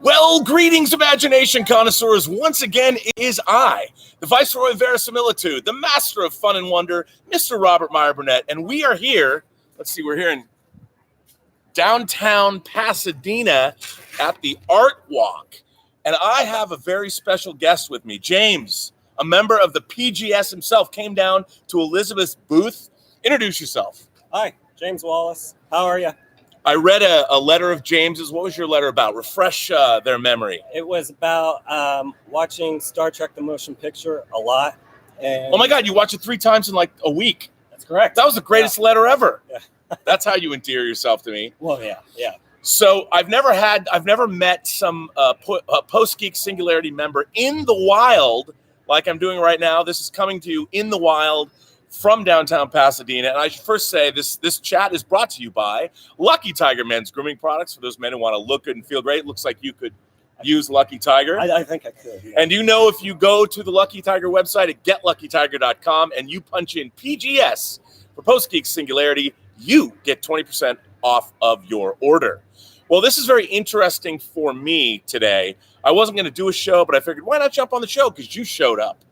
Well, greetings, imagination connoisseurs. Once again, it is I, the Viceroy of Verisimilitude, the Master of Fun and Wonder, Mr. Robert Meyer Burnett, and we are here. Let's see, we're here in downtown Pasadena at the ARTWALK, and I have a very special guest with me. James, a member of the PGS himself, came down to Elizabeth's booth. Introduce yourself. Hi, James Wallace. How are you? I read a letter of James's. What was your letter about? Refresh their memory. It was about watching Star Trek the Motion Picture a lot. And Oh my God, you watched it 3 times in like a week. That's correct. That was the greatest letter ever. Yeah. That's how you endear yourself to me. Well, yeah. So I've never met some Post-Geek Singularity member in the wild like I'm doing right now. This is coming to you in the wild from downtown Pasadena. And I should first say this chat is brought to you by Lucky Tiger Men's Grooming Products. For those men who want to look good and feel great, it looks like you could use Lucky Tiger. I think I could. Yeah. And you know, if you go to the Lucky Tiger website at getluckytiger.com and you punch in PGS for Post-Geek Singularity, you get 20% off of your order. Well, this is very interesting for me today. I wasn't going to do a show, but I figured, why not jump on the show? Because you showed up.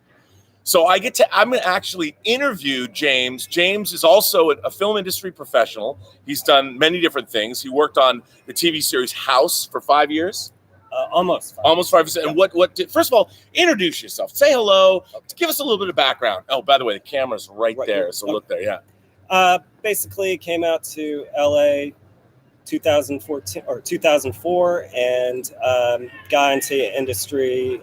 So I'm going to actually interview James. James is also a film industry professional. He's done many different things. He worked on the TV series House for 5 years. Almost 5 years. And what did, first of all, introduce yourself. Say hello. Give us a little bit of background. Oh, by the way, the camera's right there. Here. So look there. Yeah. Basically came out to LA 2014 or 2004 and got into the industry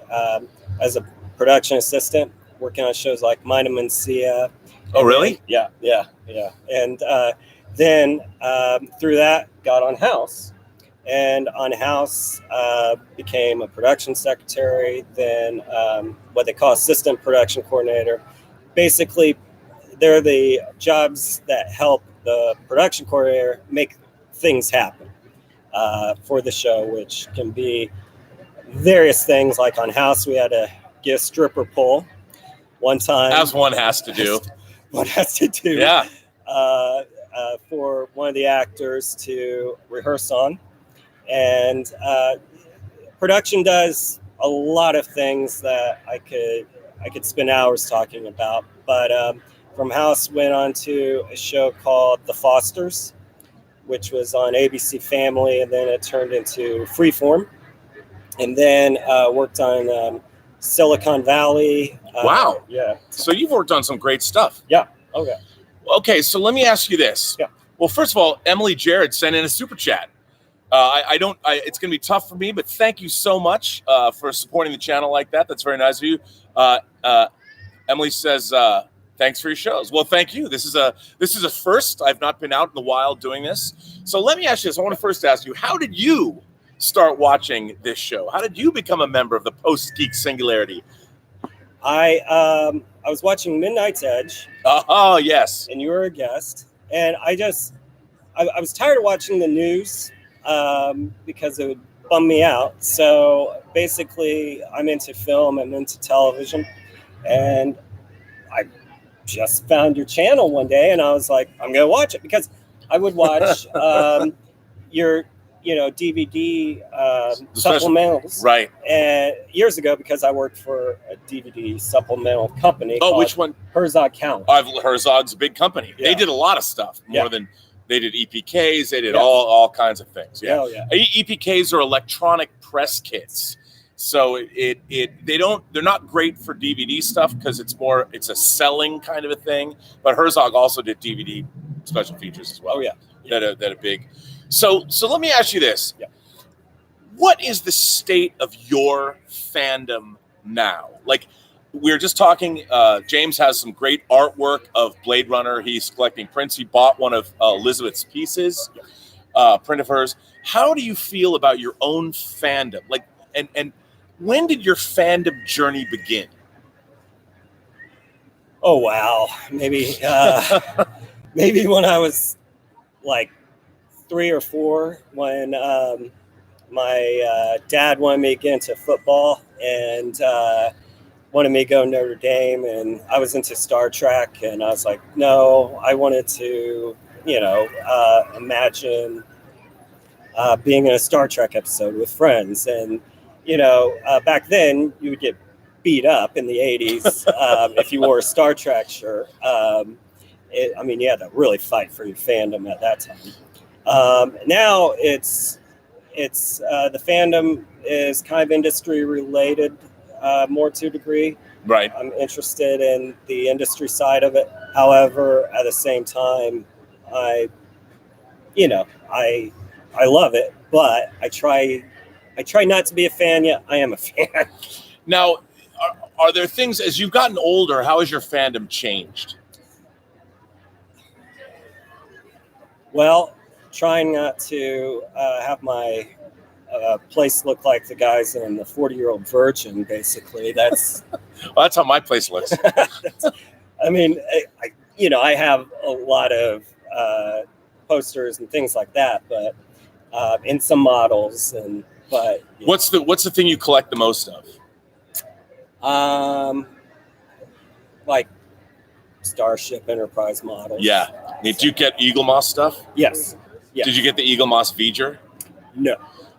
as a production assistant, working on shows like Mina Mencia. Oh, really? Yeah. And then through that, got on House. And on House, became a production secretary, then what they call assistant production coordinator. Basically, they're the jobs that help the production coordinator make things happen for the show, which can be various things. Like on House, we had to get a stripper pole one time. As one has to do. One has to do. Yeah. For one of the actors to rehearse on. And production does a lot of things that I could spend hours talking about. But from House, went on to a show called The Fosters, which was on ABC Family, and then it turned into Freeform. And then worked on Silicon Valley. Wow. Yeah. So you've worked on some great stuff. Yeah. Okay. Okay, so let me ask you this. Yeah. Well, first of all, Emily Jared sent in a super chat. It's going to be tough for me, but thank you so much for supporting the channel like that. That's very nice of you. Emily says, thanks for your shows. Well, thank you. This is a first. I've not been out in the wild doing this. So let me ask you this. I want to first ask you, how did you start watching this show? How did you become a member of the Post-Geek Singularity? I was watching Midnight's Edge. Oh, yes. And you were a guest. And I was tired of watching the news because it would bum me out. So basically, I'm into film, I'm into television. And I just found your channel one day and I was like, I'm going to watch it, because I would watch your DVD supplementals, right? And years ago, because I worked for a DVD supplemental company. Oh, which one? Herzog Count. Herzog's a big company. Yeah. They did a lot of stuff, more than they did EPKs. They did all kinds of things. Yeah. Oh, yeah. EPKs are electronic press kits. So they're not great for DVD stuff because it's a selling kind of a thing. But Herzog also did DVD special features as well. Oh, yeah. That are big. So let me ask you this. Yeah. What is the state of your fandom now? Like, we were just talking, James has some great artwork of Blade Runner. He's collecting prints. He bought one of Elizabeth's pieces, print of hers. How do you feel about your own fandom? Like, and when did your fandom journey begin? Oh, wow. Maybe when I was like 3 or 4, when my dad wanted me to get into football and wanted me to go to Notre Dame, and I was into Star Trek, and I was like, no, I wanted to, imagine being in a Star Trek episode with friends. And, you know, back then you would get beat up in the 80s if you wore a Star Trek shirt. I mean, you had to really fight for your fandom at that time. Now it's the fandom is kind of industry related, more to a degree. Right. I'm interested in the industry side of it. However, at the same time, I love it, but I try not to be a fan yet. I am a fan. Now, are there things, as you've gotten older, how has your fandom changed? Well, trying not to have my place look like the guys in the 40-Year-Old Virgin, basically. That's Well, that's how my place looks. I mean, I have a lot of posters and things like that, but in some models What's the thing you collect the most of? Like Starship Enterprise models. Yeah. Did you get Eagle Moss stuff? Yes. Did you get the Eagle Moss V'ger? No.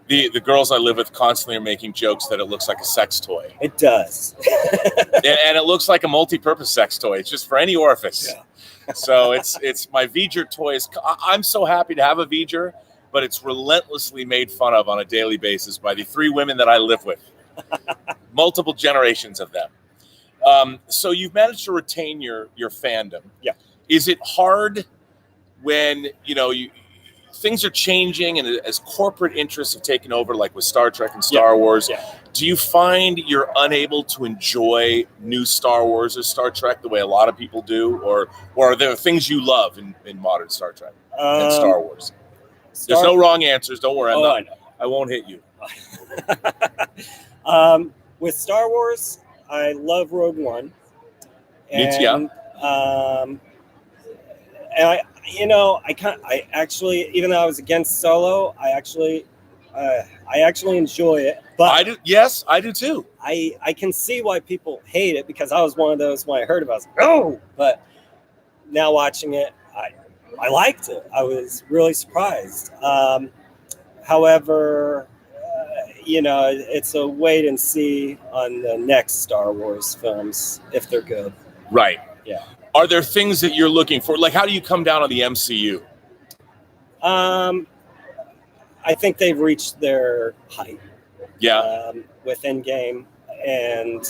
The girls I live with constantly are making jokes that it looks like a sex toy. It does. and it looks like a multi-purpose sex toy. It's just for any orifice. Yeah. So it's my V'ger toys. I'm so happy to have a V'ger, but it's relentlessly made fun of on a daily basis by the 3 women that I live with. Multiple generations of them. So you've managed to retain your fandom. Yeah. Is it hard when, things are changing and as corporate interests have taken over, like with Star Trek and Star Wars, do you find you're unable to enjoy new Star Wars or Star Trek the way a lot of people do? Or are there things you love in modern Star Trek and Star Wars? There's no wrong answers. Don't worry. I won't hit you. With Star Wars, I love Rogue One. And I actually, even though I was against Solo, I actually enjoy it. But I do. Yes, I do too. I can see why people hate it, because I was one of those when I heard about it, I was like, no. But now watching it, I liked it. I was really surprised. However, it's a wait and see on the next Star Wars films if they're good. Right. Yeah. Are there things that you're looking for? Like, how do you come down on the MCU? I think they've reached their height. Yeah. With Endgame, and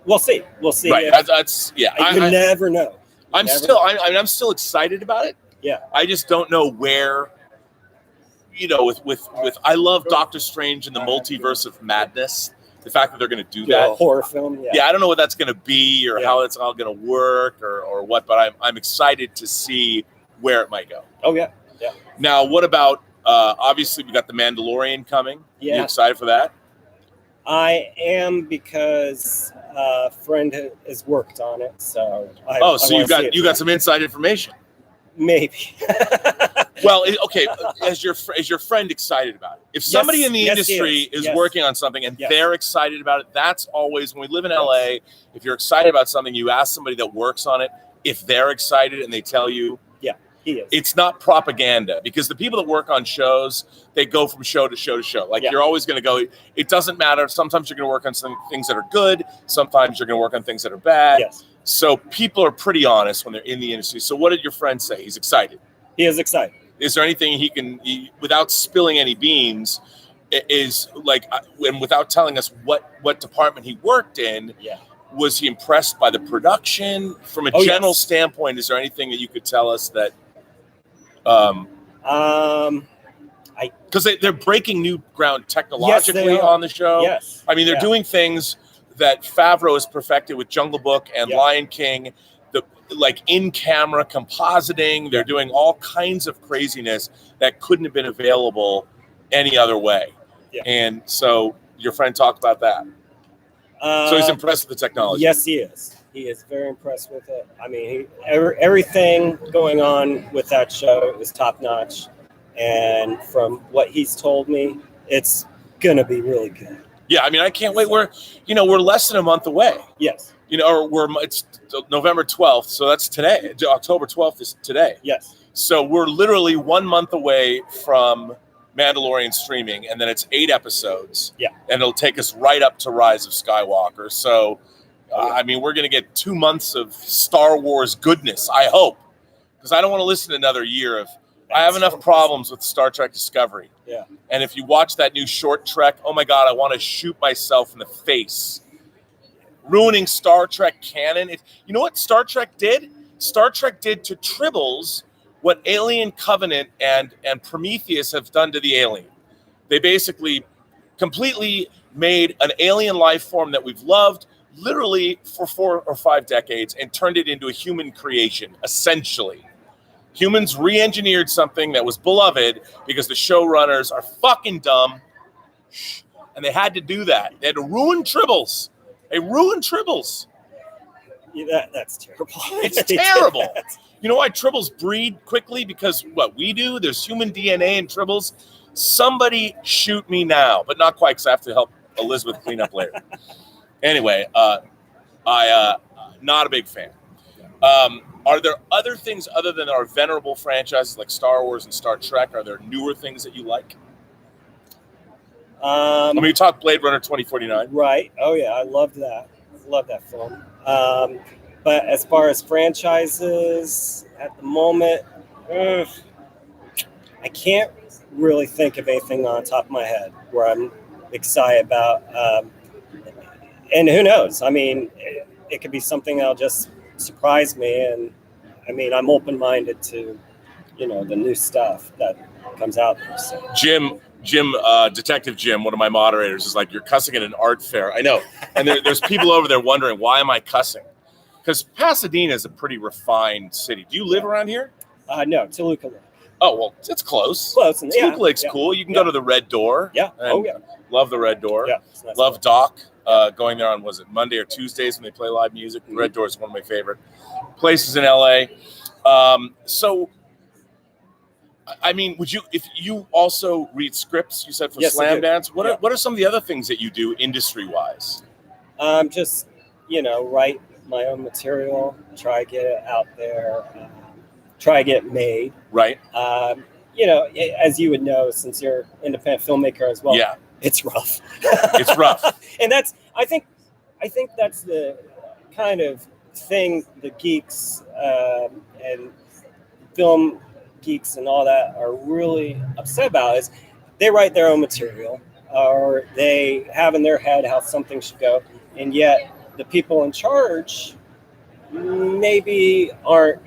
we'll see. We'll see. Right. That's yeah. You never know. I'm still excited about it. Yeah. I just don't know where. With I love Doctor Strange and the Multiverse of Madness. The fact that they're going to do that. A horror film. Yeah. I don't know what that's going to be or how it's all going to work or what, but I'm excited to see where it might go. Oh yeah. Yeah. Now, what about? Obviously, we got the Mandalorian coming. Yeah. You excited for that? I am, because a friend has worked on it, so. You got some inside information. Maybe. Well, okay. Is your friend excited about it? If somebody in the industry is working on something and they're excited about it, that's always, when we live in LA. If you're excited about something, you ask somebody that works on it if they're excited, and they tell you. It's not propaganda, because the people that work on shows, they go from show to show to show. Like you're always going to go. It doesn't matter. Sometimes you're going to work on some things that are good. Sometimes you're going to work on things that are bad. Yes. So people are pretty honest when they're in the industry. So what did your friend say? He's excited. He is excited. Is there anything he can, without spilling any beans, and without telling us what department he worked in? Yeah. Was he impressed by the production? From a general standpoint, is there anything that you could tell us that? Because they're breaking new ground technologically on the show. Yes. I mean, they're doing things that Favreau has perfected with Jungle Book and Lion King. Like in-camera compositing, they're doing all kinds of craziness that couldn't have been available any other way. Yeah. And so your friend talked about that. So he's impressed with the technology. Yes, he is. He is very impressed with it. I mean, everything going on with that show is top-notch. And from what he's told me, it's going to be really good. Yeah, I mean, I can't wait. We're less than a month away. Yes. It's November 12th, so that's today. October 12th is today. Yes. So we're literally 1 month away from Mandalorian streaming, and then it's 8 episodes. Yeah. And it'll take us right up to Rise of Skywalker. So, I mean, we're going to get 2 months of Star Wars goodness, I hope. Because I don't want to listen to another year of... I have enough problems with Star Trek Discovery. Yeah. And if you watch that new short Trek, oh my God, I want to shoot myself in the face. Ruining Star Trek canon. You know what Star Trek did? Star Trek did to Tribbles what Alien Covenant and Prometheus have done to the alien. They basically completely made an alien life form that we've loved literally for 4 or 5 decades and turned it into a human creation, essentially. Humans re-engineered something that was beloved because the showrunners are fucking dumb, and they had to do that. They had to ruin Tribbles. They ruined Tribbles. Yeah, that's terrible. It's terrible. You know why Tribbles breed quickly? Because what we do, there's human DNA in Tribbles. Somebody shoot me now, but not quite, because I have to help Elizabeth clean up later. Anyway, I not a big fan. Are there other things other than our venerable franchises like Star Wars and Star Trek? Are there newer things that you like? I mean, you talked Blade Runner 2049. Right. Oh, yeah. I loved that. Love that film. But as far as franchises, at the moment, I can't really think of anything on top of my head where I'm excited about. And who knows? I mean, it could be something that'll just surprise me. And I mean, I'm open-minded to, the new stuff that comes out there. So. Detective Jim, one of my moderators, is like, you're cussing at an art fair. I know. And there's people over there wondering, why am I cussing? Because Pasadena is a pretty refined city. Do you live around here? No, Toluca Lake. Oh, well, it's close. Close. Toluca Lake's cool. You can go to the Red Door. Yeah. Oh, yeah. Love the Red Door. Yeah. Nice. Love Doc. Going there on, was it Monday or Tuesdays when they play live music? The Red Door is one of my favorite places in LA. So, I mean, if you also read scripts, you said for Slam Dance, what are some of the other things that you do industry-wise? Just, write my own material, try to get it out there, try to get it made. Right. As you would know, since you're an independent filmmaker as well, it's rough. It's rough. And I think that's the kind of thing the geeks and film geeks and all that are really upset about is they write their own material or they have in their head how something should go, and yet the people in charge maybe aren't.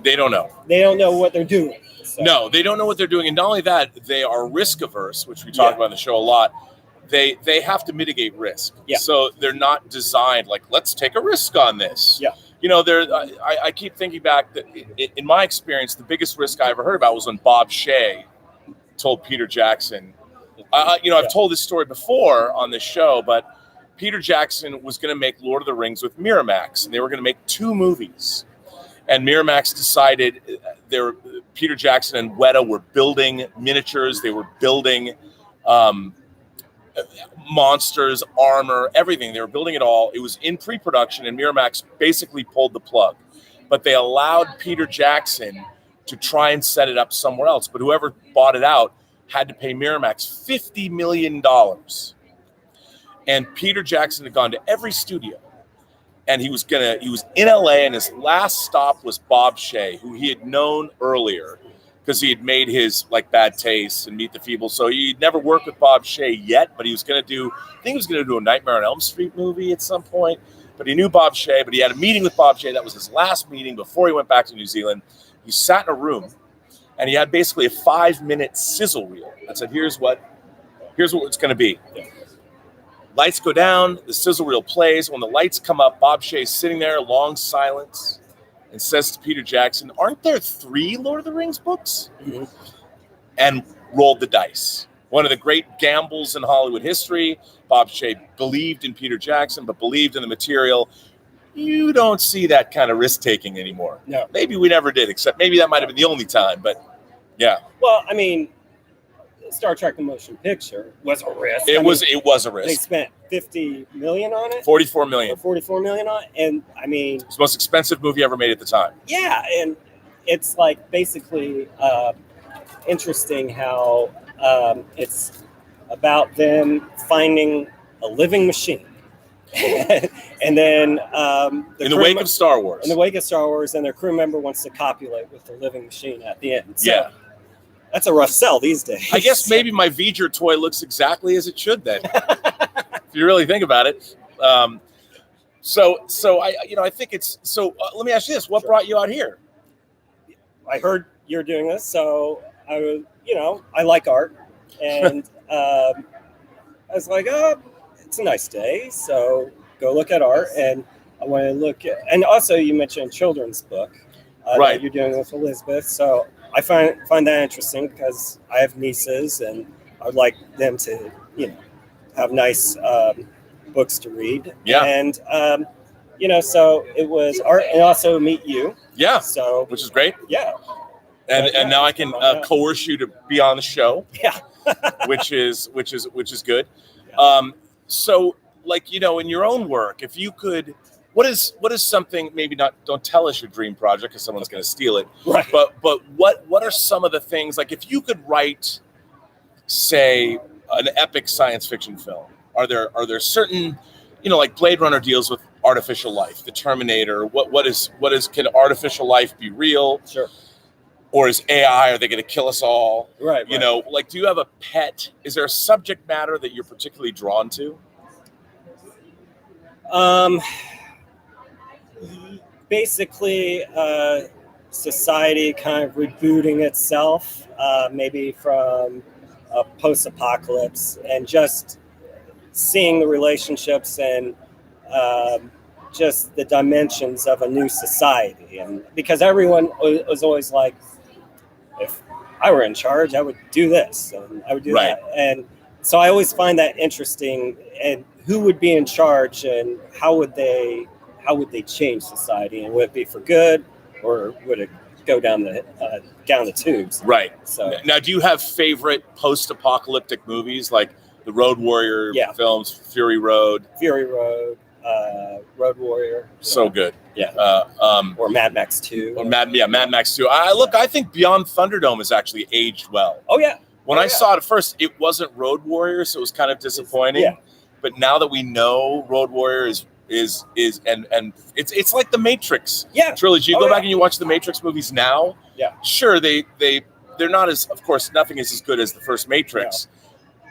They don't know. They don't know what they're doing. So. No, they don't know what they're doing, and not only that, they are risk averse, which we talk about on the show a lot. They have to mitigate risk. Yeah. So they're not designed like, let's take a risk on this. Yeah. I keep thinking back that in my experience, the biggest risk I ever heard about was when Bob Shea told Peter Jackson. I've told this story before on this show, but Peter Jackson was going to make Lord of the Rings with Miramax, and they were going to make 2 movies. And Miramax decided Peter Jackson and Weta were building miniatures. They were building monsters, armor, everything. They were building it all. It was in pre-production, and Miramax basically pulled the plug. But they allowed Peter Jackson to try and set it up somewhere else. But whoever bought it out had to pay Miramax $50 million. And Peter Jackson had gone to every studio. And he was in LA, and his last stop was Bob Shea, who he had known earlier because he had made his Bad Taste and Meet the Feeble. So he'd never worked with Bob Shea yet, but he was going to do a Nightmare on Elm Street movie at some point. But he knew Bob Shea, but he had a meeting with Bob Shea. That was his last meeting before he went back to New Zealand. He sat in a room, and he had basically a 5-minute sizzle reel that said, here's what it's going to be. Yeah. Lights go down, the sizzle reel plays. When the lights come up, Bob Shea's sitting there, long silence, and says to Peter Jackson, aren't there 3 Lord of the Rings books? Mm-hmm. And rolled the dice. One of the great gambles in Hollywood history. Bob Shea believed in Peter Jackson, but believed in the material. You don't see that kind of risk-taking anymore. No. Maybe we never did, except maybe that might have been the only time, but yeah. Well, I mean, Star Trek: The Motion Picture was a risk. It was a risk. They spent $50 million on it. $44 million. $44 million on it, and I mean, it's the most expensive movie ever made at the time. Yeah, and it's like basically interesting how it's about them finding a living machine. And then in the wake of Star Wars. In the wake of Star Wars, and their crew member wants to copulate with the living machine at the end. So yeah. That's a rough sell these days. I guess maybe my V'ger toy looks exactly as it should then. If you really think about it. So I think it's, so let me ask you this. What brought you out here? I heard you're doing this, so I was, I like art. And I was like, oh, it's a nice day, so go look at art. And I want to look at, and also you mentioned children's book right. that you're doing with Elizabeth. So I find that interesting because I have nieces and I'd like them to, have nice books to read. Yeah. And, so it was art and also meet you. Yeah. So, which is great. Yeah. And now I can coerce you to be on the show. Yeah. which is good. Yeah. So like, in your own work, if you could, what is something, maybe not, don't tell us your dream project because someone's going to steal it. Right. But what are some of the things, like if you could write, say, an epic science fiction film, are there certain, like Blade Runner deals with artificial life, the Terminator, what is, can artificial life be real? Sure. Or is AI, are they going to kill us all? Right. Like, do you have a pet? Is there a subject matter that you're particularly drawn to? Basically, society kind of rebooting itself, maybe from a post-apocalypse, and just seeing the relationships and just the dimensions of a new society. And because everyone was always like, if I were in charge, I would do this and I would do that. And so I always find that interesting, and who would be in charge and how would they change society, and would it be for good or would it go down the tubes? Right. So now, do you have favorite post-apocalyptic movies like the Road Warrior films, Fury Road, Road Warrior? So good. Yeah. Or Mad Max 2. Or Mad Max 2. I think Beyond Thunderdome has actually aged well. Oh yeah. When I saw it at first, it wasn't Road Warrior, so it was kind of disappointing. Yeah. But now that we know Road Warrior is and it's like the Matrix trilogy. You go back and you watch the Matrix movies now. Yeah. Sure, they're not as, of course, nothing is as good as the first Matrix. Yeah.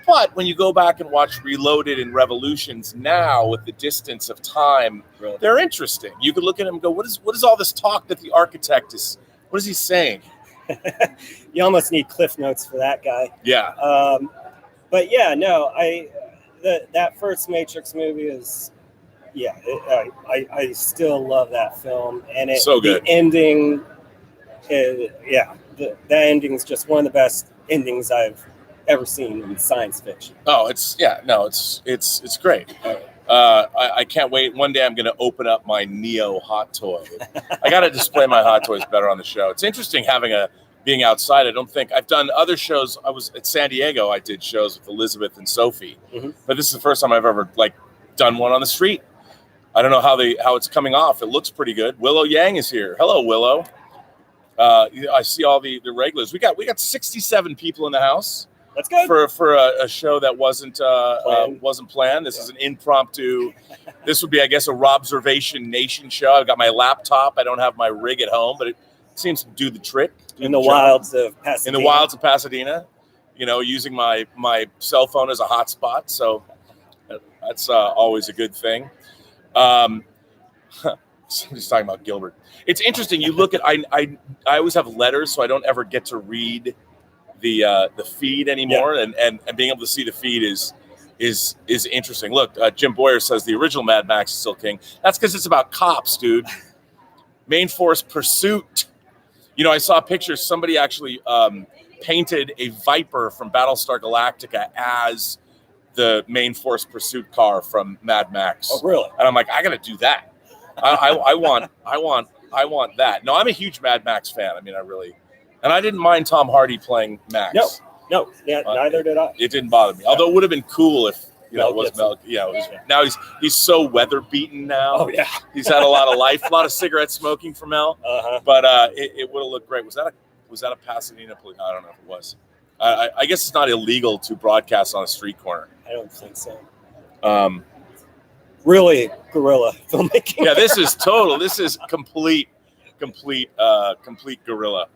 But when you go back and watch Reloaded and Revolutions now, with the distance of time, they're interesting. You could look at them and go, what is all this talk that the architect is, what is he saying? You almost need Cliff Notes for that guy. Yeah. But yeah, no, that first Matrix movie is, I still love that film, and so good. The ending, that ending is just one of the best endings I've ever seen in science fiction. Oh, it's great. I can't wait. One day I'm going to open up my Neo hot toy. I got to display my hot toys better on the show. It's interesting being outside. I don't think I've done other shows. I was at San Diego. I did shows with Elizabeth and Sophie, but this is the first time I've ever done one on the street. I don't know how it's coming off. It looks pretty good. Willow Yang is here. Hello, Willow. I see all the regulars. We got 67 people in the house. That's good for a show that wasn't planned. This is an impromptu. This would be, I guess, a Robservation Nation show. I've got my laptop. I don't have my rig at home, but it seems to do the trick. In the wilds of Pasadena. Using my cell phone as a hotspot. So that's always a good thing. Somebody's talking about Gilbert. It's interesting. You look at I always have letters, so I don't ever get to read the feed anymore, and being able to see the feed is interesting. Look, Jim Boyer says the original Mad Max is still king. That's because it's about cops, dude. Main Force Pursuit. I saw pictures. Somebody actually painted a Viper from Battlestar Galactica as the Main Force Pursuit car from Mad Max. Oh, really? And I'm like, I got to do that. I want that. No, I'm a huge Mad Max fan. I mean, and I didn't mind Tom Hardy playing Max. No, neither did I. It didn't bother me. Although it would have been cool if it was Mel. Yeah, now he's so weather beaten now. Oh yeah, he's had a lot of life, a lot of cigarette smoking from Mel. But it would have looked great. Was that a Pasadena police? I don't know if it was. I guess it's not illegal to broadcast on a street corner. I don't think so. Really guerrilla filmmaking. Yeah, this is total. This is complete guerrilla.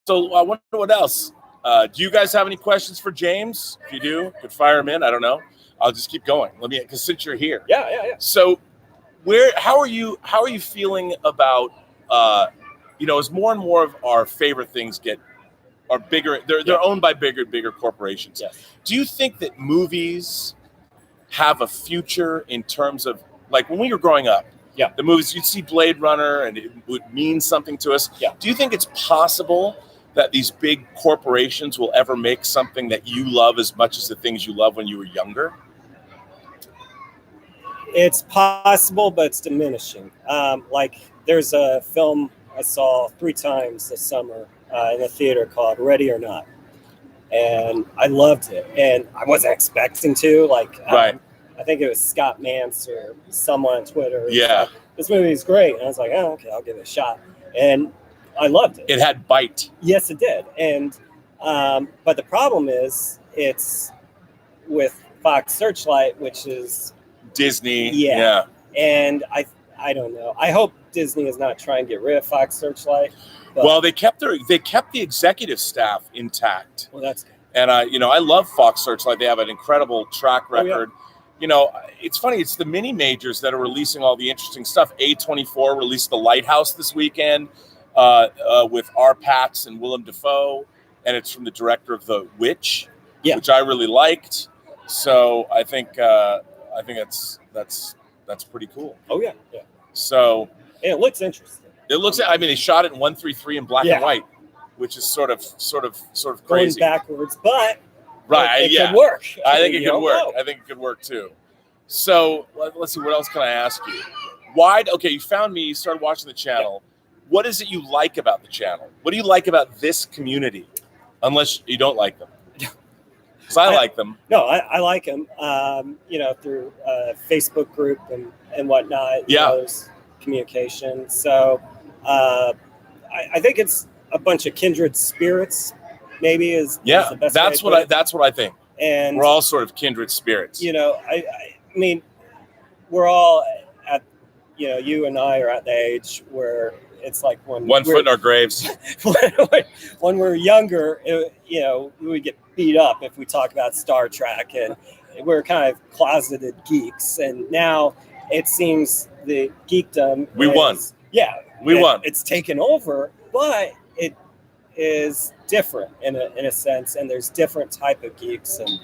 So I wonder what else. Do you guys have any questions for James? If you do, could fire him in. I don't know. I'll just keep going. Because since you're here. Yeah. So how are you feeling about as more and more of our favorite things are bigger, they're owned by bigger corporations. Yes. Do you think that movies have a future in terms of, like, when we were growing up, the movies, you'd see Blade Runner and it would mean something to us. Yeah. Do you think it's possible that these big corporations will ever make something that you love as much as the things you loved when you were younger? It's possible, but it's diminishing. Like, there's a film I saw 3 times this summer in a theater called Ready or Not. And I loved it. And I wasn't expecting to. Right. I think it was Scott Mance or someone on Twitter. Yeah. Like, this movie is great. And I was like, oh, okay, I'll give it a shot. And I loved it. It had bite. Yes, it did. And but the problem is it's with Fox Searchlight, which is Disney. Yeah. And I don't know. I hope Disney is not trying to get rid of Fox Searchlight. Well, they kept the executive staff intact. Well, that's good. And I love Fox Searchlight. They have an incredible track record. Oh, yeah. It's funny. It's the mini majors that are releasing all the interesting stuff. A24 released The Lighthouse this weekend with R. Patz and Willem Dafoe, and it's from the director of The Witch, which I really liked. So I think that's pretty cool. Oh yeah. So and it looks interesting. It looks. I mean, they shot it in 1:33 in black and white, which is sort of crazy. Going backwards, but right, it could work. I think it could work. I think it could work too. So let's see. What else can I ask you? Okay, you found me. You started watching the channel. Yeah. What is it you like about the channel? What do you like about this community? Unless you don't like them. Because I like them. No, I like them. Through Facebook group and whatnot. Yeah. There's communication. So I think it's a bunch of kindred spirits. Maybe is the best that's what I think. And we're all sort of kindred spirits. I mean, we're all at you and I are at the age where it's like one foot in our graves. when we're younger, we would get beat up if we talk about Star Trek, and we're kind of closeted geeks. And now it seems the geekdom won. Yeah, we won. It's taken over, but it is different in a sense, and there's different type of geeks, and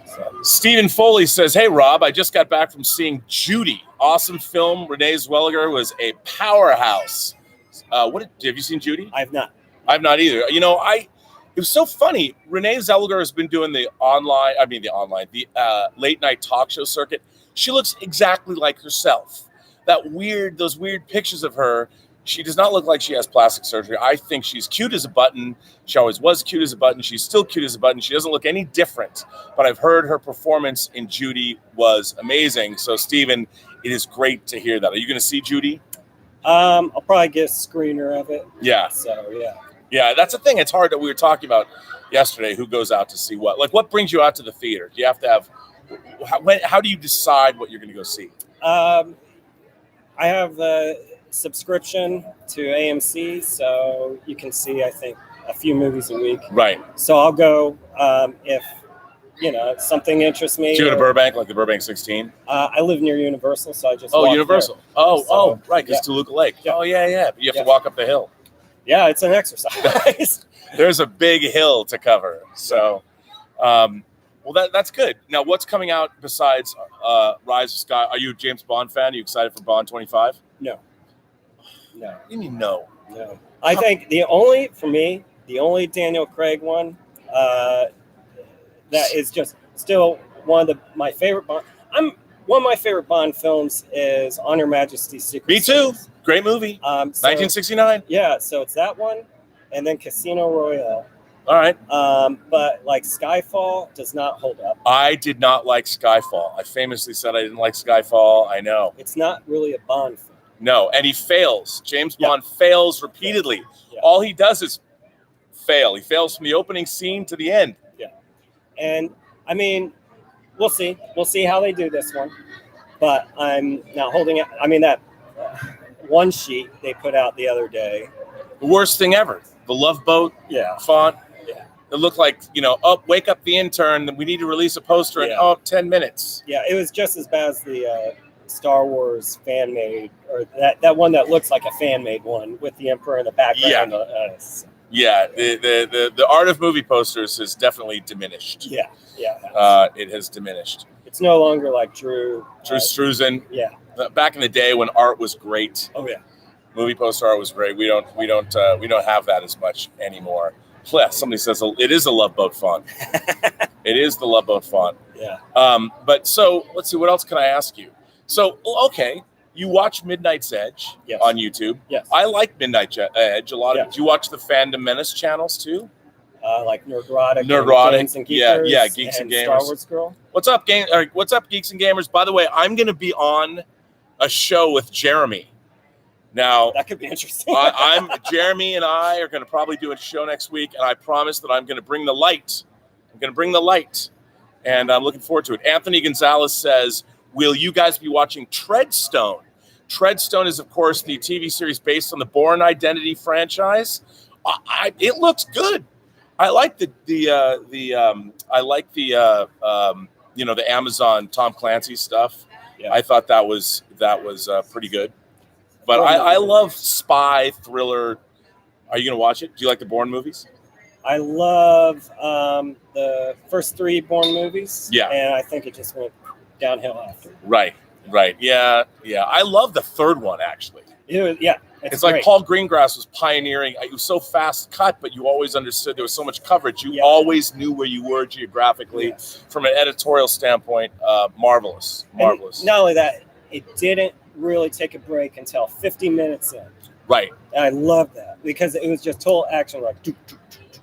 So. Stephen Foley says, "Hey Rob, I just got back from seeing Judy. Awesome film. Renee Zellweger was a powerhouse. Have you seen Judy? I've not. I've not either. It was so funny. Renee Zellweger has been doing the late night talk show circuit. She looks exactly like herself. Those weird pictures of her. She does not look like she has plastic surgery. I think she's cute as a button. She always was cute as a button. She's still cute as a button. She doesn't look any different. But I've heard her performance in Judy was amazing. So, Stephen, it is great to hear that. Are you going to see Judy? I'll probably get a screener of it. Yeah. So, yeah. Yeah, that's the thing. It's hard that we were talking about yesterday who goes out to see what. Like, what brings you out to the theater? Do you have to have – how do you decide what you're going to go see? I have the subscription to AMC, so you can see, I think, a few movies a week. Right. So I'll go if something interests me. Do you go to Burbank, like the Burbank 16? I live near Universal, so I just Universal. There. Right, because Toluca Lake. Yeah. Oh, yeah. You have to walk up the hill. Yeah, it's an exercise. There's a big hill to cover. So, that's good. Now, what's coming out besides Rise of Sky? Are you a James Bond fan? Are you excited for Bond 25? No. What do you mean no? No. I think the only Daniel Craig one that is just still one of my favorite Bond. One of my favorite Bond films is On Her Majesty's Secret Me too. Service. Great movie. 1969. Yeah, so it's that one, and then Casino Royale. All right. But like Skyfall does not hold up. I did not like Skyfall. I famously said I didn't like Skyfall. I know. It's not really a Bond film. No, and he fails. James Yeah. Bond fails repeatedly. Yeah. All he does is fail. He fails from the opening scene to the end. Yeah. And I mean, we'll see. We'll see how they do this one. But I'm now holding it. I mean, that one sheet they put out the other day. The worst thing ever. The Love Boat font. Yeah. It looked like, wake up the intern. We need to release a poster in 10 minutes. Yeah, it was just as bad as the Star Wars fan-made, or that one that looks like a fan-made one with the Emperor in the background. Yeah. The art of movie posters has definitely diminished. Yeah. It has diminished. It's no longer like Drew Struzan. Yeah. Back in the day when art was great. Oh yeah. Movie poster art was great. We don't have that as much anymore. Plus, somebody says it is a Love Boat font. It is the Love Boat font. Yeah. But so let's see. What else can I ask you? So okay, you watch Midnight's Edge on YouTube. Yes. I like Midnight's Edge a lot. Yeah. Do you watch the Fandom Menace channels too? Like Nerdrotic, Geeks and Geekers, Geeks and Gamers. Star Wars Girl. What's up, What's up, Geeks and Gamers? By the way, I'm going to be on a show with Jeremy. Now that could be interesting. Jeremy and I are going to probably do a show next week, and I promise that I'm going to bring the light. And I'm looking forward to it. Anthony Gonzalez says, "Will you guys be watching Treadstone?" Treadstone is, of course, the TV series based on the Bourne Identity franchise. It looks good. I like the Amazon Tom Clancy stuff. Yeah. I thought that was pretty good. But I love spy thriller. Are you going to watch it? Do you like the Bourne movies? I love the first 3 Bourne movies. Yeah. And I think it just went downhill after. Right. Yeah. I love the third one, actually. It's like great. Paul Greengrass was pioneering. It was so fast cut, but you always understood there was so much coverage. You always knew where you were geographically. Yes. From an editorial standpoint, marvelous. And not only that, it didn't really take a break until 50 minutes in. Right. And I love that because it was just total action, like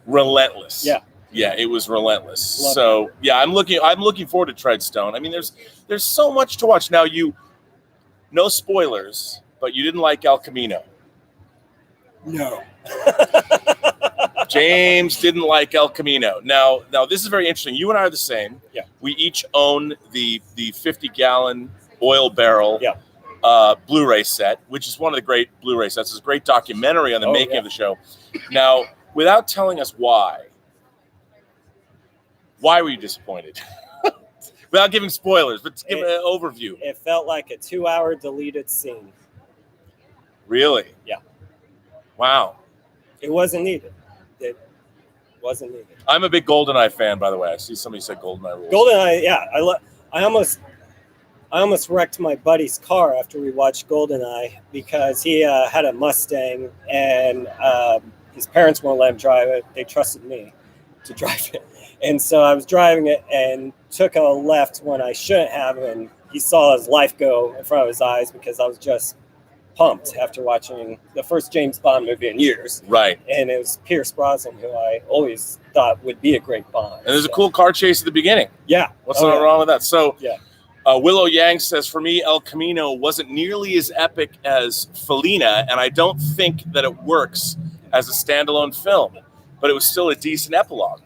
relentless. Yeah, it was relentless. I'm looking forward to Treadstone. I mean, there's so much to watch. Now, no spoilers, but you didn't like El Camino. No. James didn't like El Camino. Now this is very interesting. You and I are the same. Yeah. We each own the 50-gallon oil barrel Blu-ray set, which is one of the great Blu-ray sets. It's a great documentary on the making of the show. Now, without telling us why were you disappointed? Without giving spoilers, but give an overview. It felt like a 2-hour deleted scene. Really? Yeah. Wow. It wasn't needed. I'm a big GoldenEye fan, by the way. I see somebody said GoldenEye rules. GoldenEye, yeah. I almost wrecked my buddy's car after we watched GoldenEye because he had a Mustang and his parents won't let him drive it. They trusted me to drive it. And so I was driving it and took a left when I shouldn't have, and he saw his life go in front of his eyes because I was just pumped after watching the first James Bond movie in years. Right. And it was Pierce Brosnan, who I always thought would be a great Bond. And there's a cool car chase at the beginning. Yeah. What's wrong with that? So yeah. Willow Yang says, for me, El Camino wasn't nearly as epic as Felina, and I don't think that it works as a standalone film, but it was still a decent epilogue.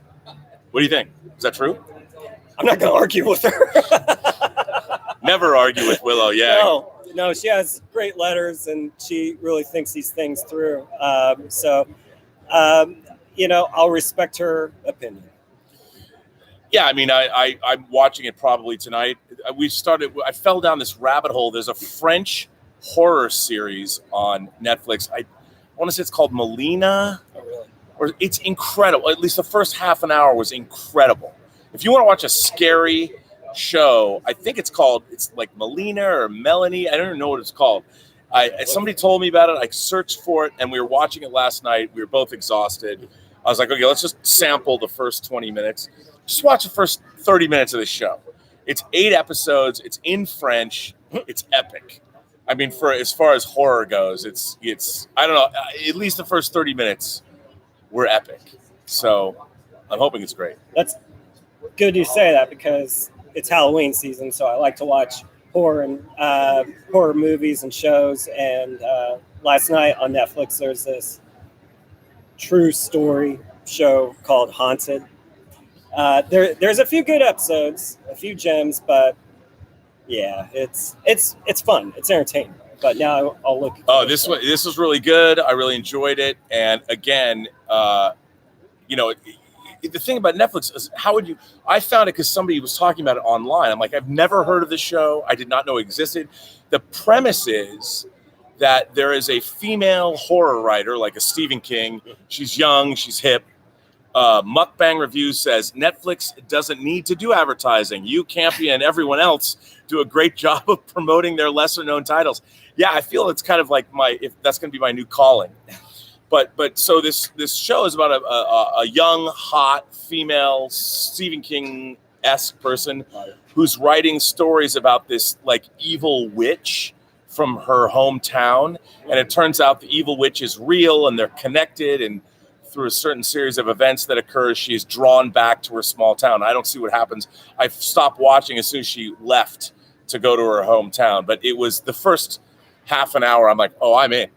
What do you think? Is that true? I'm not going to argue with her. Never argue with Willow Yang. No, she has great letters, and she really thinks these things through. I'll respect her opinion. Yeah, I mean, I'm watching it probably tonight. I fell down this rabbit hole. There's a French horror series on Netflix. I want to say it's called Melina. Oh, really? Or it's incredible. At least the first half an hour was incredible. If you want to watch a scary show, I think it's like Melina or Melanie. I don't even know what it's called. Somebody told me about it. I searched for it, and we were watching it last night. We were both exhausted. I was like, okay, let's just sample the first 20 minutes. Just watch the first 30 minutes of the show. It's 8 episodes. It's in French. It's epic. I mean, for as far as horror goes, it's I don't know. At least the first 30 minutes were epic. So I'm hoping it's great. That's good you say that because it's Halloween season, so I like to watch horror and horror movies and shows. And last night on Netflix, there's this true story show called Haunted. There's a few good episodes, a few gems, but yeah, it's fun. It's entertaining. But now I'll look. This was really good. I really enjoyed it. And again, the thing about Netflix is I found it because somebody was talking about it online. I'm like, I've never heard of this show. I did not know it existed. The premise is that there is a female horror writer, like a Stephen King. She's young, she's hip. Mukbang Review says Netflix doesn't need to do advertising. You, Campy, and everyone else do a great job of promoting their lesser known titles. Yeah, I feel it's kind of like if that's going to be my new calling. But so this show is about a young, hot female Stephen King-esque person who's writing stories about this like evil witch from her hometown, and it turns out the evil witch is real and they're connected, and through a certain series of events that occurs, she is drawn back to her small town. I don't see what happens. I stopped watching as soon as she left to go to her hometown, but it was the first half an hour. I'm like, oh, I'm in.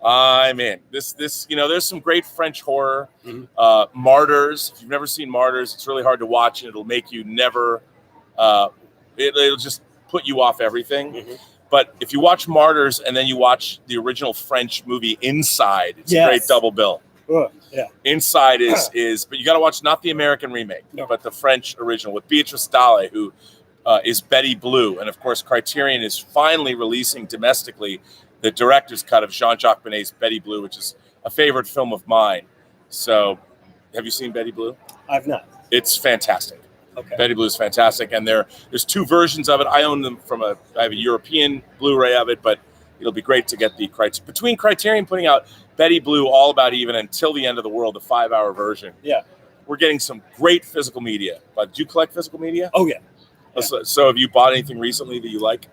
I'm in. This, there's some great French horror. Mm-hmm. Martyrs. If you've never seen Martyrs, it's really hard to watch, and it'll make you never. It'll just put you off everything. Mm-hmm. But if you watch Martyrs and then you watch the original French movie Inside, it's a great double bill. Yeah. Inside is, but you got to watch not the American remake, but the French original with Beatrice Dalle, who is Betty Blue, and of course Criterion is finally releasing domestically the director's cut of Jean-Jacques Benet's Betty Blue, which is a favorite film of mine. So, have you seen Betty Blue? I've not. It's fantastic. Okay. Betty Blue is fantastic, and there's two versions of it. I own them I have a European Blu-ray of it, but it'll be great to get between Criterion putting out Betty Blue, All About Even, Until the End of the World, the 5-hour version. Yeah, we're getting some great physical media. But do you collect physical media? Oh yeah. So have you bought anything recently that you like?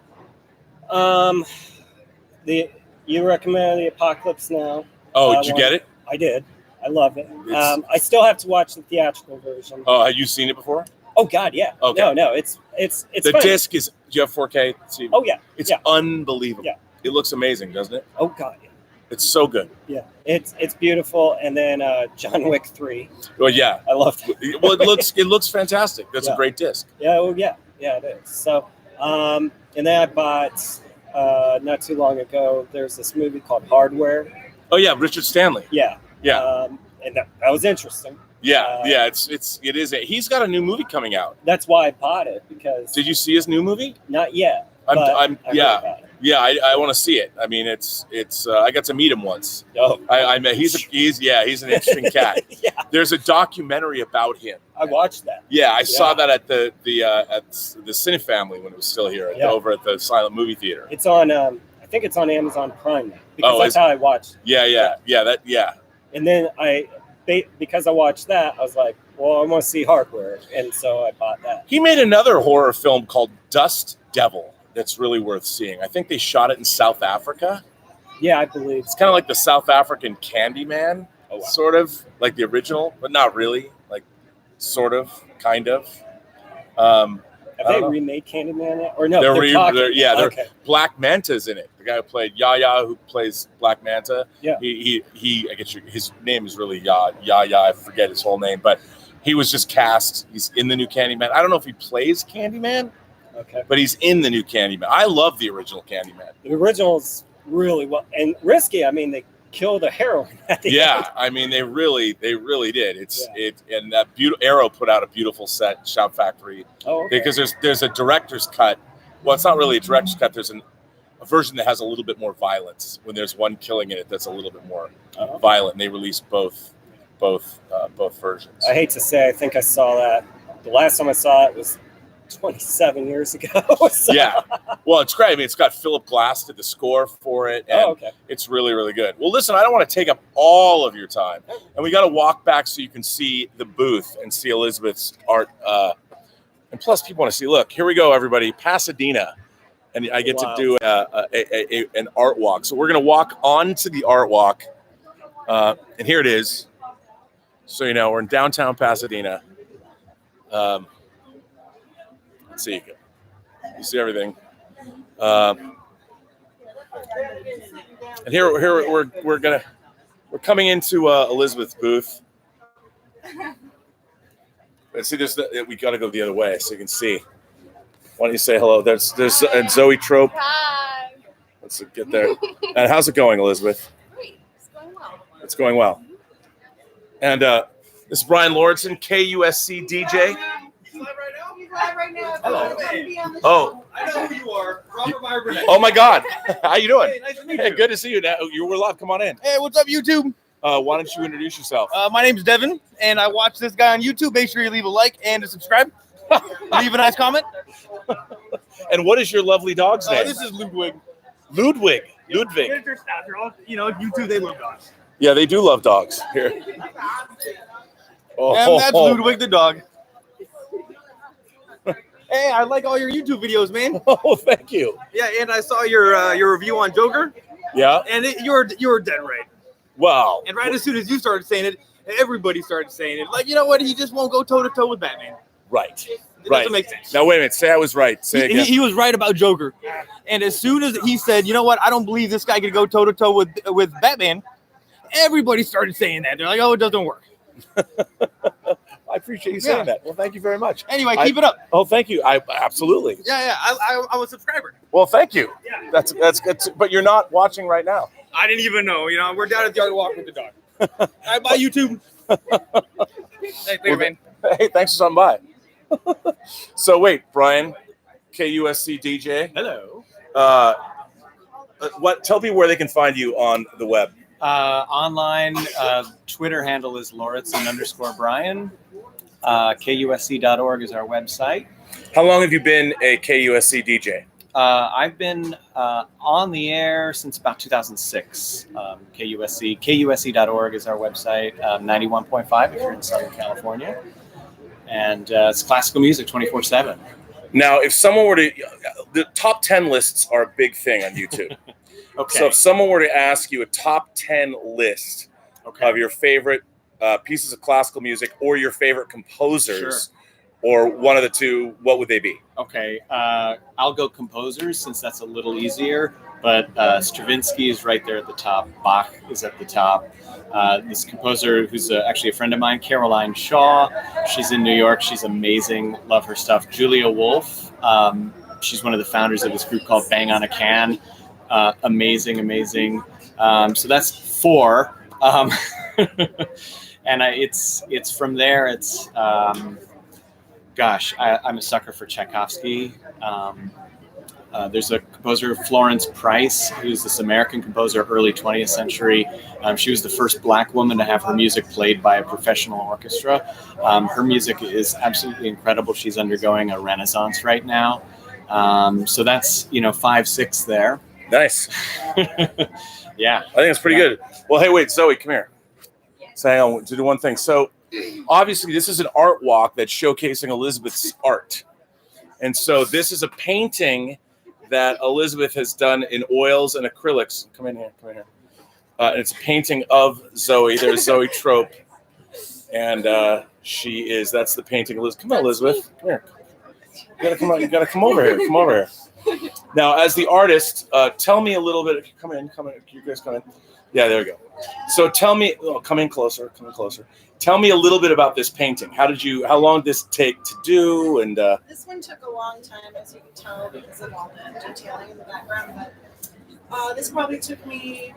You recommended The Apocalypse Now. Oh, did you get it? I did. I love it. I still have to watch the theatrical version. Oh, have you seen it before? Oh God, yeah. Okay. No, it's the funny. disc is. Do you have 4K? Oh yeah, it's unbelievable. Yeah, it looks amazing, doesn't it? Oh God, yeah. It's so good. Yeah, it's beautiful. And then John Wick 3. Well, yeah, I love that. Well, it looks fantastic. That's a great disc. Yeah, well, yeah, it is. So, and then I bought not too long ago. There's this movie called Hardware. Oh yeah, Richard Stanley. Yeah. Yeah. And that was interesting. Yeah, it is. He's got a new movie coming out. That's why I bought it, because. Did you see his new movie? Not yet. I want to see it. I mean, it's. I got to meet him once. Oh, I met. He's an interesting cat. Yeah. There's a documentary about him. I watched that. Yeah, I saw that at the Cine Family when it was still here over at the Silent Movie Theater. It's on. I think it's on Amazon Prime now, because that's how I watched. Yeah. And then because I watched that, I was like, well, I want to see Hardware, and so I bought that. He made another horror film called Dust Devil that's really worth seeing. I think they shot it in South Africa. Yeah, I believe. It's kind of like the South African Candyman, sort of like the original, but not really. Like, sort of, kind of. Have they remade Candyman yet? Or no? They're Black Manta's in it. The guy who played Yaya, who plays Black Manta. Yeah. He I guess his name is really Yaya. I forget his whole name, but he was just cast. He's in the new Candyman. I don't know if he plays Candyman. Okay. But he's in the new Candyman. I love the original Candyman. The original's really well and risky. I mean, they killed a heroine at the end. I mean, they really did. And that Arrow put out a beautiful set, Shout Factory. Oh, okay. Because there's a director's cut. Well, it's not really a director's cut. There's a version that has a little bit more violence. When there's one killing in it, that's a little bit more violent. And they released both versions. I hate to say, I think I saw that. The last time I saw it was 27 years ago. So. Yeah. Well, it's great. I mean, it's got Philip Glass did the score for it. And it's really, really good. Well, listen, I don't want to take up all of your time. And we got to walk back so you can see the booth and see Elizabeth's art. And plus, people want to see, look, here we go, everybody. Pasadena. And I get to do an art walk. So we're going to walk onto the art walk. And here it is. So, you know, we're in downtown Pasadena. Let's see. You see everything. And here we're coming into Elizabeth's booth. And see, we got to go the other way so you can see. Why don't you say hello? There's Zoe Trope. Hi. Let's get there. And how's it going, Elizabeth? Great. It's going well. It's going well. And this is Brian Lawrenson, KUSC DJ. He's live right now. Hello. Oh. I know who you are. Robert Meyer, Burnett. Oh my God. How you doing? Hey, nice to meet Hey, you. good to see you. Now you were live. Come on in. Hey, what's up, YouTube? Why don't you introduce yourself? My name's Devin, and I watch this guy on YouTube. Make sure you leave a like and a subscribe. Leave a nice comment. And what is your lovely dog's name? This is Ludwig. Ludwig. You know, YouTube, they love dogs. Yeah, they do love dogs. Here. Oh, And that's Ludwig the dog. Hey, I like all your YouTube videos, man. Oh, thank you. Yeah, and I saw your review on Joker, Yeah. and you were dead right. Wow. And right as soon as you started saying it, everybody started saying it. Like, you know what? He just won't go toe to toe with Batman. Right. It Right. doesn't make sense. Now wait a minute. Say I was right. Say again. He was right about Joker, and as soon as he said, "You know what? I don't believe this guy could go toe to toe with Batman," everybody started saying that. They're like, "Oh, it doesn't work." I appreciate you saying that. Well, thank you very much. Anyway, keep it up. Oh, thank you. I absolutely. Yeah. I'm a subscriber. Well, thank you. Yeah. That's good. But you're not watching right now. I didn't even know. You know, we're down at the ARTWALK with the dog. All right, bye, YouTube. Hey, later, man. Hey, thanks for stopping by. So wait, Brian, KUSC DJ. Hello. Tell people where they can find you on the web. Online, Twitter handle is Lawrenson_Brian. KUSC.org is our website. How long have you been a KUSC DJ? I've been on the air since about 2006. KUSC. KUSC.org is our website. 91.5 if you're in Southern California. And it's classical music 24/7. Now, if someone were to, the top 10 lists are a big thing on YouTube. Okay. So if someone were to ask you a top 10 list of your favorite pieces of classical music or your favorite composers, or one of the two, what would they be? Okay, I'll go composers since that's a little easier, but Stravinsky is right there at the top. Bach is at the top. This composer who's actually a friend of mine, Caroline Shaw, she's in New York. She's amazing. Love her stuff. Julia Wolf, she's one of the founders of this group called Bang on a Can. Amazing. So that's 4. And it's from there. It's I'm a sucker for Tchaikovsky. There's a composer, Florence Price, who's this American composer, early 20th century. She was the first Black woman to have her music played by a professional orchestra. Her music is absolutely incredible. She's undergoing a renaissance right now. So that's 5, 6 there. Nice. Yeah. I think it's pretty good. Well, hey, wait, Zoe, come here. So hang on to do one thing. So obviously this is an art walk that's showcasing Elizabeth's art. And so this is a painting that Elizabeth has done in oils and acrylics. Come in here. And it's a painting of Zoe. There's Zoe Trope. And that's the painting. Come on, Elizabeth. Come here. You gotta come over here. Come over here. Now, as the artist, tell me a little bit. Come in. You guys come in. Yeah, there we go. So tell me. Come in closer. Tell me a little bit about this painting. How long did this take to do? And This one took a long time, as you can tell, because of all the detailing in the background. But this probably took me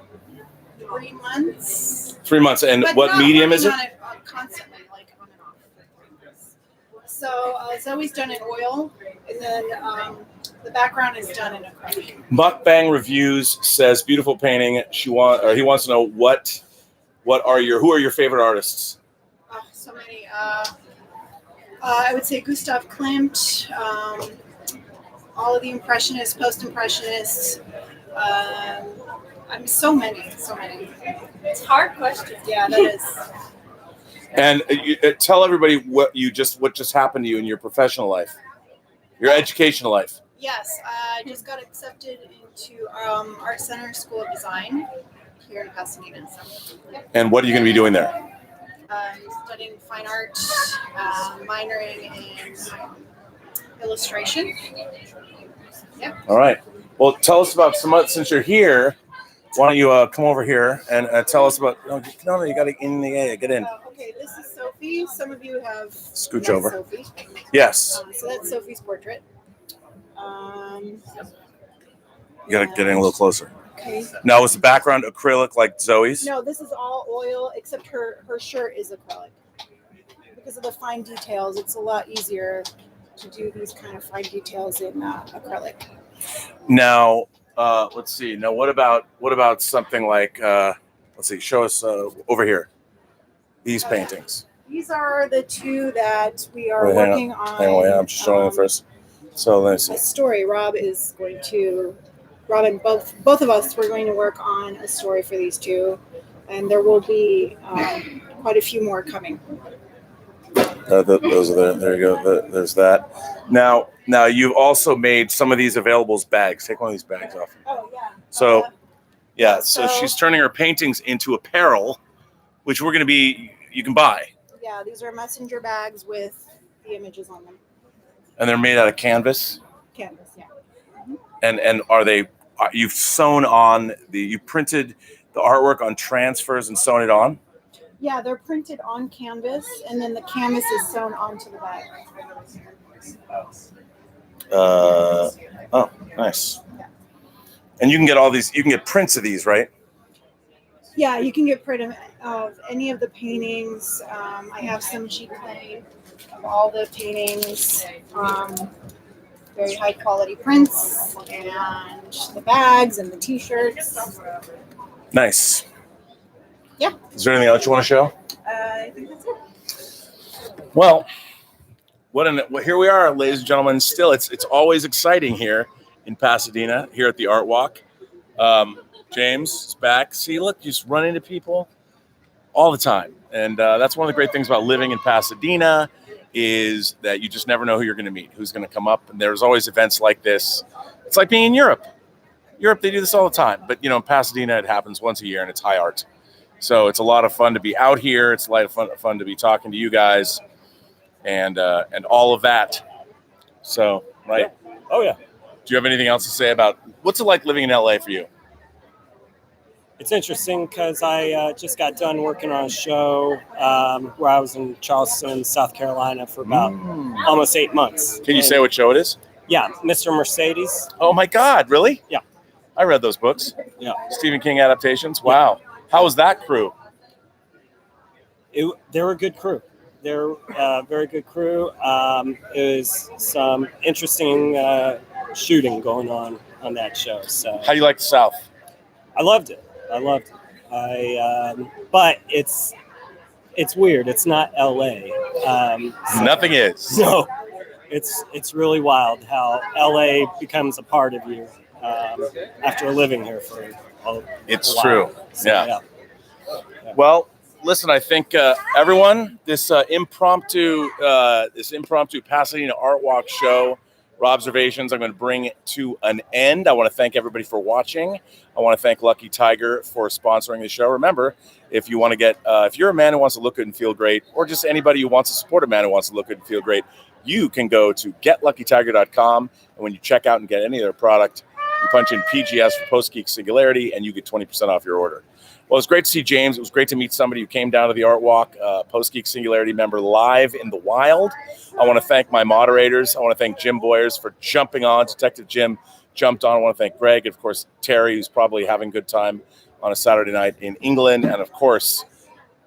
3 months. 3 months. And But what not medium is it? working on it constantly, like on and off. So Zoe's done in oil, and then the background is done in acrylic. Mukbang Reviews says beautiful painting. He wants to know who are your favorite artists? So many. I would say Gustav Klimt, all of the Impressionists, Post-Impressionists. So many. It's a hard question. Yeah, that is. And tell everybody what just happened to you in your professional life, your educational life. Yes, I just got accepted into Art Center School of Design here in Pasadena. So. And what are you going to be doing there? studying fine art, minoring in illustration. Yep. All right. Well, tell us about since you're here. Why don't you come over here and tell us about? No, you got to get in. Okay, this is Sophie. Some of you have Scooch met over. Sophie. Yes. So that's Sophie's portrait. You got to get in a little closer. Okay. Now, is the background acrylic like Zoe's? No, this is all oil, except her shirt is acrylic. Because of the fine details, it's a lot easier to do these kind of fine details in acrylic. Now, let's see. Now, what about something like? Let's see. Show us over here. These paintings. These are the two that we are Wait, working on. Hang on, I'm just showing them first. So let's see. A story. Rob and both of us, we're going to work on a story for these two, and there will be quite a few more coming. Those are there. There you go. There's that. Now you've also made some of these available as bags. Take one of these bags off. Oh yeah. So so she's turning her paintings into apparel, which you can buy. Yeah, these are messenger bags with the images on them. And they're made out of canvas. Canvas, yeah. And are they? You've sewn on you printed the artwork on transfers and sewn it on. Yeah, they're printed on canvas, and then the canvas is sewn onto the bag. Oh, nice. Yeah. And you can get all these. You can get prints of these, right? Yeah, you can get print of any of the paintings. I have some cheap play of all the paintings. Very high quality prints, and the bags and the T-shirts. Nice. Yeah. Is there anything else you want to show? I think that's it. Well, here we are, ladies and gentlemen. Still, it's always exciting here in Pasadena, here at the ARTWALK. James is back. See, look, you just run into people all the time, and that's one of the great things about living in Pasadena is that you just never know who you're going to meet, who's going to come up, and there's always events like this. It's like being in Europe. Europe, they do this all the time, but in Pasadena, it happens once a year, and it's high art. So it's a lot of fun to be out here. It's a lot of fun to be talking to you guys, and all of that. So, right? Yeah. Oh yeah. Do you have anything else to say about what's it like living in LA for you? It's interesting because I just got done working on a show where I was in Charleston, South Carolina for about almost 8 months. Can you say what show it is? Yeah, Mr. Mercedes. Oh my God, really? Yeah. I read those books. Yeah. Stephen King adaptations. Wow. How was that crew? They were a good crew. They're a very good crew. It was some interesting shooting going on that show. So How do you like the South? I loved it. But it's weird. It's not LA. Nothing is. No, it's really wild how LA becomes a part of you after living here for a It's while. true. So, Yeah. Well, listen, I think everyone, this impromptu Pasadena ARTWALK show, Robservations, I'm going to bring it to an end. I want to thank everybody for watching. I want to thank Lucky Tiger for sponsoring the show. Remember, if you want to get, if you're a man who wants to look good and feel great, or just anybody who wants to support a man who wants to look good and feel great, you can go to getluckytiger.com. And when you check out and get any of their product, you punch in PGS for Post-Geek Singularity, and you get 20% off your order. Well, it was great to see James. It was great to meet somebody who came down to the ARTWALK, Post-Geek Singularity member live in the wild. I want to thank my moderators. I want to thank Jim Boyers for jumping on. Detective Jim jumped on. I want to thank Greg, and of course, Terry, who's probably having a good time on a Saturday night in England. And of course,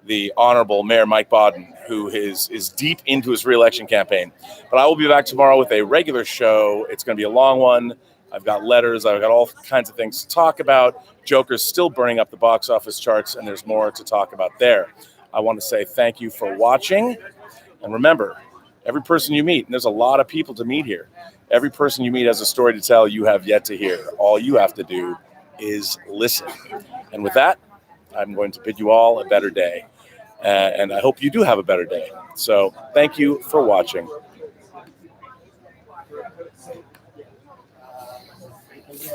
the Honorable Mayor Mike Bodden, who is deep into his re-election campaign. But I will be back tomorrow with a regular show. It's going to be a long one. I've got letters. I've got all kinds of things to talk about. Joker's still burning up the box office charts, and there's more to talk about there. I want to say thank you for watching. And remember, every person you meet, and there's a lot of people to meet here, every person you meet has a story to tell you have yet to hear. All you have to do is listen. And with that, I'm going to bid you all a better day. And I hope you do have a better day. So thank you for watching.